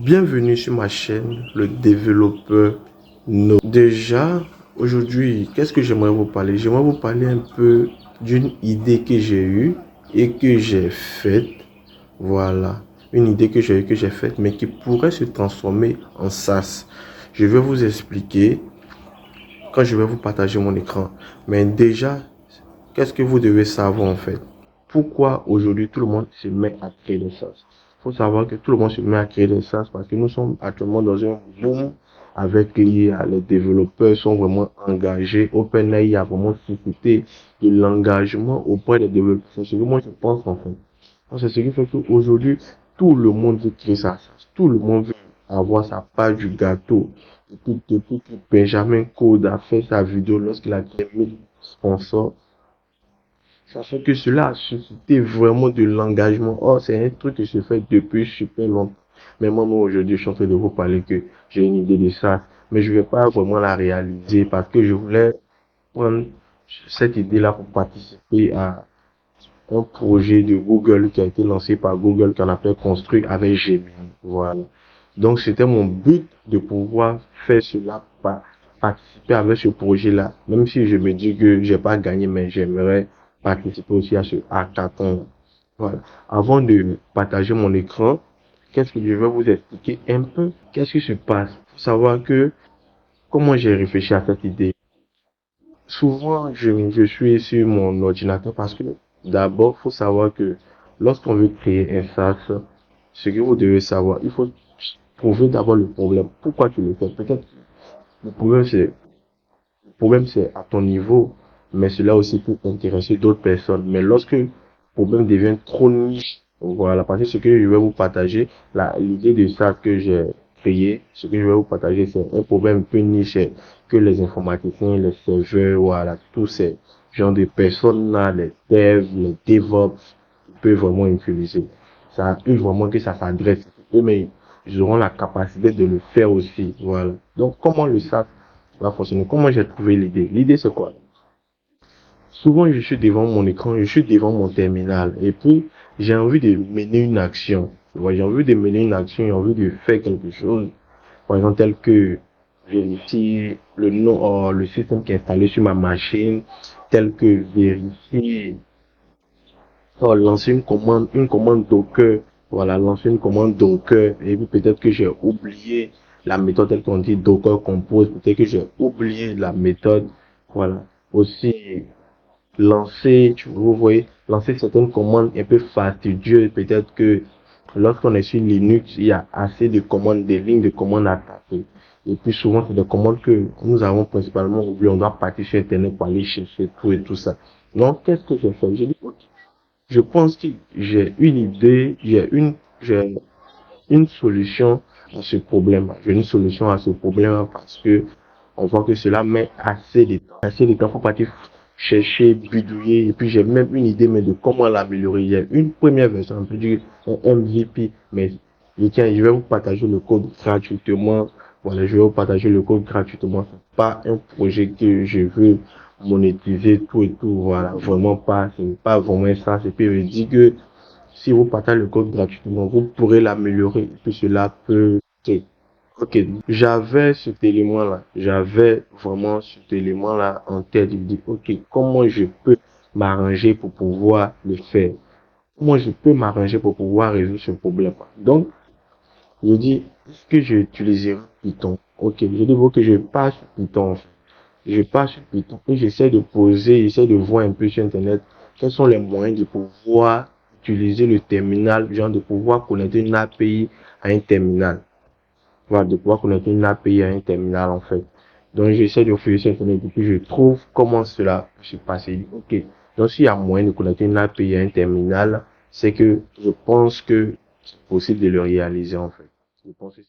Bienvenue sur ma chaîne, le développeur No. Déjà, aujourd'hui, qu'est-ce que j'aimerais vous parler? J'aimerais vous parler un peu d'une idée que j'ai eue et que j'ai faite. Voilà, une idée que j'ai eue, que j'ai faite, mais qui pourrait se transformer en SaaS. Je vais vous expliquer quand je vais vous partager mon écran. Mais déjà, qu'est-ce que vous devez savoir en fait? Pourquoi aujourd'hui tout le monde se met à créer des SaaS? Il faut savoir que tout le monde se met à créer des SaaS parce que nous sommes actuellement dans un boom avec l'IA. Les développeurs sont vraiment engagés. OpenAI a vraiment suscité de l'engagement auprès des développeurs. C'est ce que moi je pense en fait. Donc, c'est ce qui fait qu'aujourd'hui, tout le monde veut créer sa SaaS. Tout le monde veut avoir sa part du gâteau. Depuis que Benjamin Code a fait sa vidéo lorsqu'il a créé 1000 sponsors, ça fait que cela a suscité vraiment de l'engagement. Oh, c'est un truc que je fais depuis super longtemps. Mais moi, aujourd'hui, je suis en train de vous parler que j'ai une idée de ça. Mais je vais pas vraiment la réaliser parce que je voulais prendre cette idée-là pour participer à un projet de Google qui a été lancé par Google qu'on appelle Construire avec Gemini. Voilà. Donc, c'était mon but de pouvoir faire cela, participer avec ce projet-là. Même si je me dis que j'ai pas gagné, mais j'aimerais participer aussi à ce hackathon. Voilà. Avant de partager mon écran, qu'est-ce que je vais vous expliquer un peu? Qu'est-ce qui se passe? Faut savoir que comment j'ai réfléchi à cette idée. Souvent, je suis sur mon ordinateur parce que d'abord, faut savoir que lorsqu'on veut créer un SaaS, ce que vous devez savoir, il faut trouver d'abord le problème. Pourquoi tu le fais? Peut-être le problème c'est à ton niveau, mais cela aussi peut intéresser d'autres personnes. Mais lorsque le problème devient trop niche, voilà, parce que ce que je vais vous partager, l'idée de ça que j'ai créé, ce que je vais vous partager, c'est un problème un peu niche que les informaticiens, les serveurs, voilà, tous ces genres de personnes-là, les devs, les DevOps, peuvent vraiment utiliser. Ça, eux, vraiment que ça s'adresse. Eux, mais ils auront la capacité de le faire aussi, voilà. Donc, comment le SaaS va fonctionner? Comment j'ai trouvé l'idée? L'idée, c'est quoi? Souvent, je suis devant mon écran, je suis devant mon terminal, et puis, j'ai envie de mener une action. Tu vois, j'ai envie de mener une action, j'ai envie de faire quelque chose. Par exemple, tel que vérifier le nom, le système qui est installé sur ma machine, tel que vérifier, lancer une commande Docker. Voilà, lancer une commande Docker. Et puis peut-être que j'ai oublié la méthode telle qu'on dit Docker Compose. Peut-être que j'ai oublié la méthode. Voilà. Aussi, vous voyez, lancer certaines commandes un peu fastidieuses. Peut-être que lorsqu'on est sur Linux, il y a assez de commandes, des lignes de commandes à taper. Et puis souvent, c'est des commandes que nous avons principalement oublié. On doit partir sur Internet pour aller chercher tout et tout ça. Donc, qu'est-ce que j'ai fait? J'ai dit, ok, je pense que j'ai une idée, j'ai une solution à ce problème. J'ai une solution à ce problème parce que on voit que cela met assez de temps. Assez de temps, faut partir chercher, bidouiller. Et puis j'ai même une idée, mais de comment l'améliorer. Il y a une première version, on peut dire un MVP, mais je vais vous partager le code gratuitement. Voilà, je vais vous partager le code gratuitement. C'est pas un projet que je veux monétiser tout et tout. Voilà, vraiment pas. C'est pas vraiment ça. Et puis je dis que si vous partagez le code gratuitement, vous pourrez l'améliorer. Et puis cela peut... Ok, ok. J'avais cet élément-là. J'avais vraiment cet élément-là en tête. Je me dis, ok, comment je peux m'arranger pour pouvoir le faire? Comment je peux m'arranger pour pouvoir résoudre ce problème? Donc, je dis, est-ce que je utiliserai Python? Ok, je dis, ok, je passe sur Python. En fait. Je passe sur Python et j'essaie de voir un peu sur Internet quels sont les moyens de pouvoir utiliser le terminal, genre de pouvoir connecter une API à un terminal. Voilà, de pouvoir connecter une API à un terminal en fait. Donc j'essaie de fouiller sur Internet et puis je trouve comment cela se passe. Ok, donc s'il y a moyen de connecter une API à un terminal, c'est que je pense que c'est possible de le réaliser en fait. Je pense que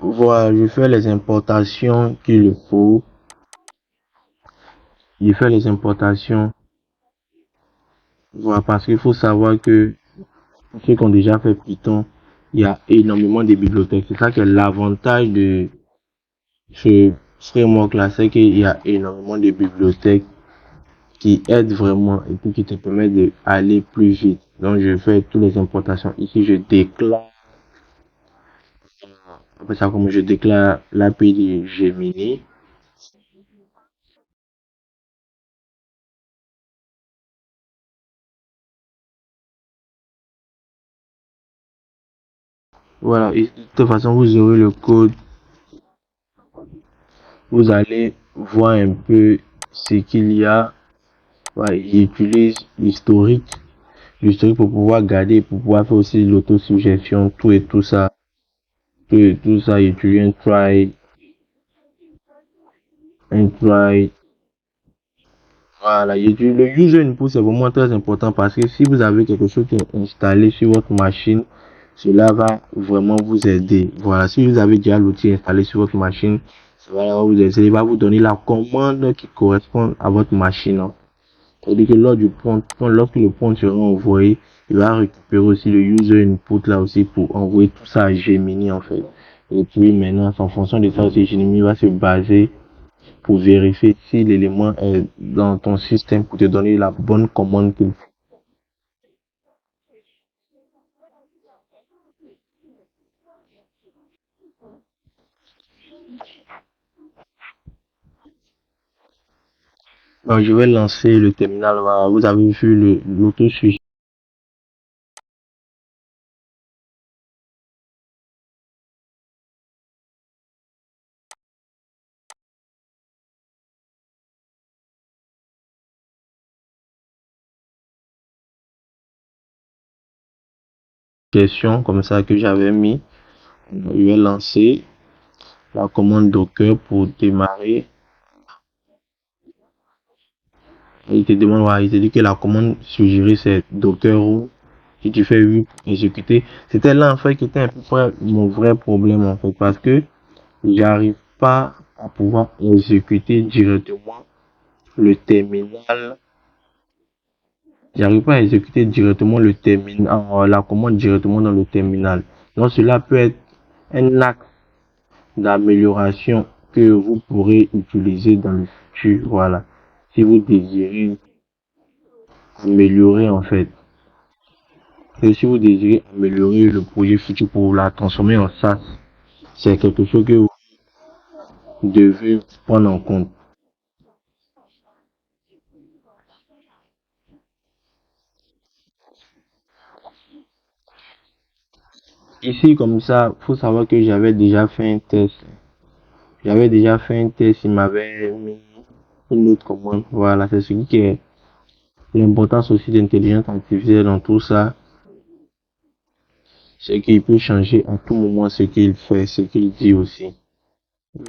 Voilà, je fais les importations qu'il faut. Je fais les importations. Voilà, parce qu'il faut savoir que ceux qui ont déjà fait Python, il y a énormément de bibliothèques. C'est ça qui est l'avantage de ce framework-là, c'est qu'il y a énormément de bibliothèques qui aident vraiment et puis qui te permettent d'aller plus vite. Donc, je fais toutes les importations. Ici, je déclare, après ça, comme je déclare l'API de Gemini. Voilà, et de toute façon, vous aurez le code. Vous allez voir un peu ce qu'il y a. Ouais, j'utilise l'historique pour pouvoir garder, pour pouvoir faire aussi l'autosuggestion, tout et tout ça. Tout et tout ça, j'utilise un try. Voilà, le user input c'est vraiment très important parce que si vous avez quelque chose qui est installé sur votre machine, cela va vraiment vous aider. Voilà, si vous avez déjà l'outil installé sur votre machine, ça va vous aider. Il va vous donner la commande qui correspond à votre machine, hein. C'est-à-dire que lorsque le prompt sera envoyé, il va récupérer aussi le user input là aussi pour envoyer tout ça à Gemini en fait. Et puis maintenant, en fonction de ça aussi, Gemini va se baser pour vérifier si l'élément est dans ton système pour te donner la bonne commande qu'il faut. Donc, je vais lancer le terminal. Voilà, vous avez vu l'auto-suggestion comme ça que j'avais mis. Je vais lancer la commande Docker pour démarrer. Il te demande, voilà, il te dit que la commande suggérée c'est Docker ou si tu fais 8 exécuter. C'était là en fait qui était un peu près mon vrai problème en fait parce que j'arrive pas à pouvoir exécuter directement le terminal. J'arrive pas à exécuter directement le terminal, la commande directement dans le terminal. Donc cela peut être un axe d'amélioration que vous pourrez utiliser dans le futur. Voilà. Si vous désirez améliorer en fait. Et si vous désirez améliorer le projet futur pour la transformer en SaaS, c'est quelque chose que vous devez prendre en compte. Ici, comme ça, faut savoir que j'avais déjà fait un test. J'avais déjà fait un test, il m'avait mis une autre commande. Voilà, c'est ce qui est l'importance aussi d'intelligence artificielle dans tout ça. C'est qu'il peut changer à tout moment ce qu'il fait, ce qu'il dit aussi.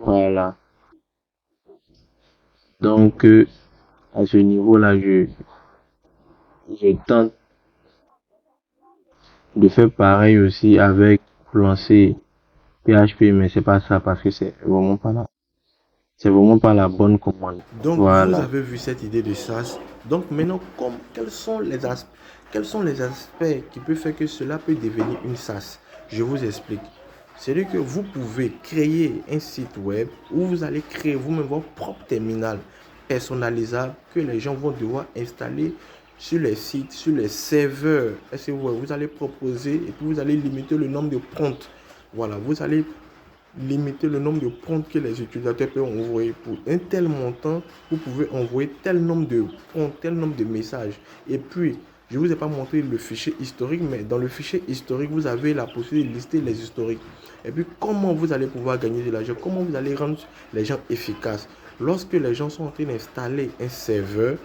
Voilà. Donc, à ce niveau-là, je tente de faire pareil aussi avec lancer PHP, mais c'est pas ça parce que c'est vraiment pas la bonne commande. Donc, voilà. Vous avez vu cette idée de SaaS. Donc, maintenant, quels sont les aspects qui peuvent faire que cela peut devenir une SaaS? Je vous explique. C'est-à-dire que vous pouvez créer un site web où vous allez créer vous-même votre propre terminal personnalisable que les gens vont devoir installer sur les sites, sur les serveurs. Est-ce que vous allez proposer et puis vous allez limiter le nombre de prompts. Voilà, vous allez limiter le nombre de prompts que les utilisateurs peuvent envoyer. Pour un tel montant, vous pouvez envoyer tel nombre de prompts, tel nombre de messages. Et puis, je ne vous ai pas montré le fichier historique, mais dans le fichier historique, vous avez la possibilité de lister les historiques. Et puis, comment vous allez pouvoir gagner de l'argent? Comment vous allez rendre les gens efficaces? Lorsque les gens sont en train d'installer un serveur,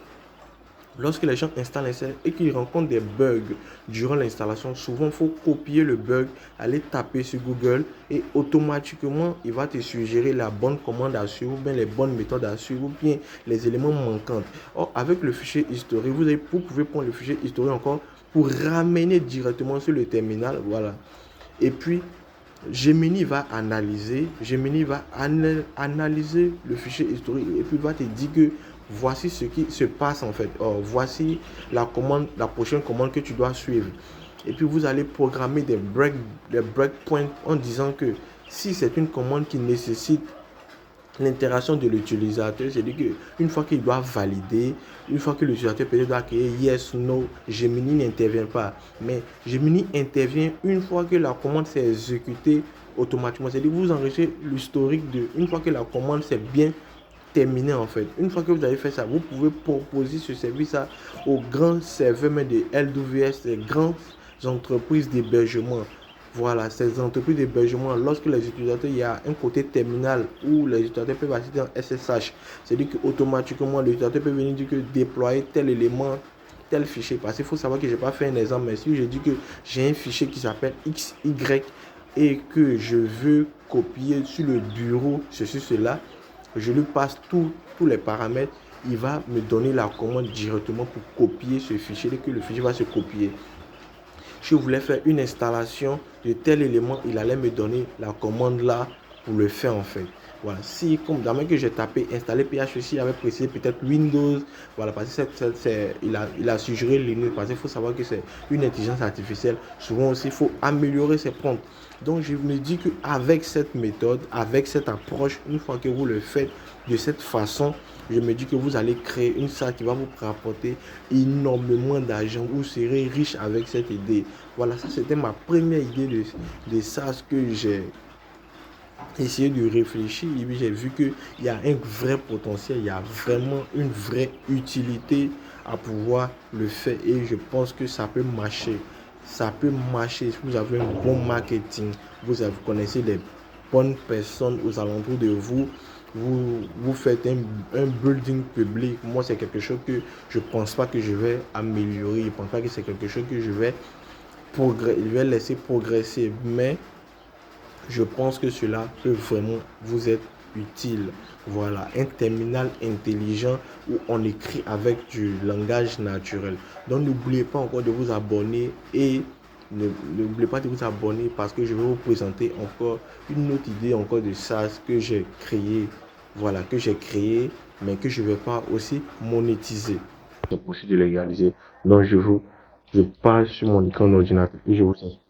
lorsque les gens installent un serveur et qu'ils rencontrent des bugs durant l'installation, souvent il faut copier le bug, aller taper sur Google et automatiquement il va te suggérer la bonne commande à suivre ou bien les bonnes méthodes à suivre ou bien les éléments manquants. Or, avec le fichier historique, vous pouvez prendre le fichier historique encore pour ramener directement sur le terminal. Voilà. Et puis, Gemini va analyser le fichier historique et puis va te dire que voici ce qui se passe en fait. Or, voici la prochaine commande que tu dois suivre. Et puis vous allez programmer des breakpoints en disant que si c'est une commande qui nécessite l'interaction de l'utilisateur, c'est-à-dire qu'une fois qu'il doit valider, une fois que l'utilisateur peut doit créer yes, no, Gemini n'intervient pas. Mais Gemini intervient une fois que la commande s'est exécutée automatiquement. C'est-à-dire que vous enregistrez l'historique une fois que la commande s'est bien terminée en fait. Une fois que vous avez fait ça, vous pouvez proposer ce service aux grands serveurs de LWS, les grandes entreprises d'hébergement. Voilà, ces entreprises d'hébergement, lorsque les utilisateurs, il y a un côté terminal où les utilisateurs peuvent accéder en SSH. C'est-à-dire qu'automatiquement, l'utilisateur peut venir dire que déployer tel élément, tel fichier. Parce qu'il faut savoir que je n'ai pas fait un exemple, mais si je dis que j'ai un fichier qui s'appelle XY et que je veux copier sur le bureau, cela, je lui passe tous les paramètres, il va me donner la commande directement pour copier ce fichier et que le fichier va se copier. Si je voulais faire une installation de tel élément, il allait me donner la commande là pour le faire en fait. Voilà, si comme dans que j'ai tapé installer PHP, il avait précisé peut-être Windows, voilà, parce que il a suggéré Linux, parce qu'il faut savoir que c'est une intelligence artificielle. Souvent aussi, il faut améliorer ses prompts. Donc je me dis qu'avec cette méthode, avec cette approche, une fois que vous le faites de cette façon, je me dis que vous allez créer une salle qui va vous rapporter énormément d'argent. Vous serez riche avec cette idée. Voilà, ça c'était ma première idée de SaaS que j'ai essayé de réfléchir. Et puis j'ai vu qu'il y a un vrai potentiel, il y a vraiment une vraie utilité à pouvoir le faire. Et je pense que ça peut marcher. Ça peut marcher si vous avez un bon marketing. Vous connaissez les bonnes personnes aux alentours de vous. Vous faites un building public. Moi, c'est quelque chose que je ne pense pas que je vais améliorer. Je ne pense pas que c'est quelque chose que je vais laisser progresser. Mais je pense que cela peut vraiment vous être utile. Voilà, un terminal intelligent où on écrit avec du langage naturel. Donc, n'oubliez pas encore de vous abonner et n'oubliez pas de vous abonner parce que je vais vous présenter encore une autre idée encore de SaaS que j'ai créé. Voilà, que j'ai créé, mais que je ne vais pas aussi monétiser. C'est possible de légaliser. Donc, je passe sur mon écran d'ordinateur et je vous explique.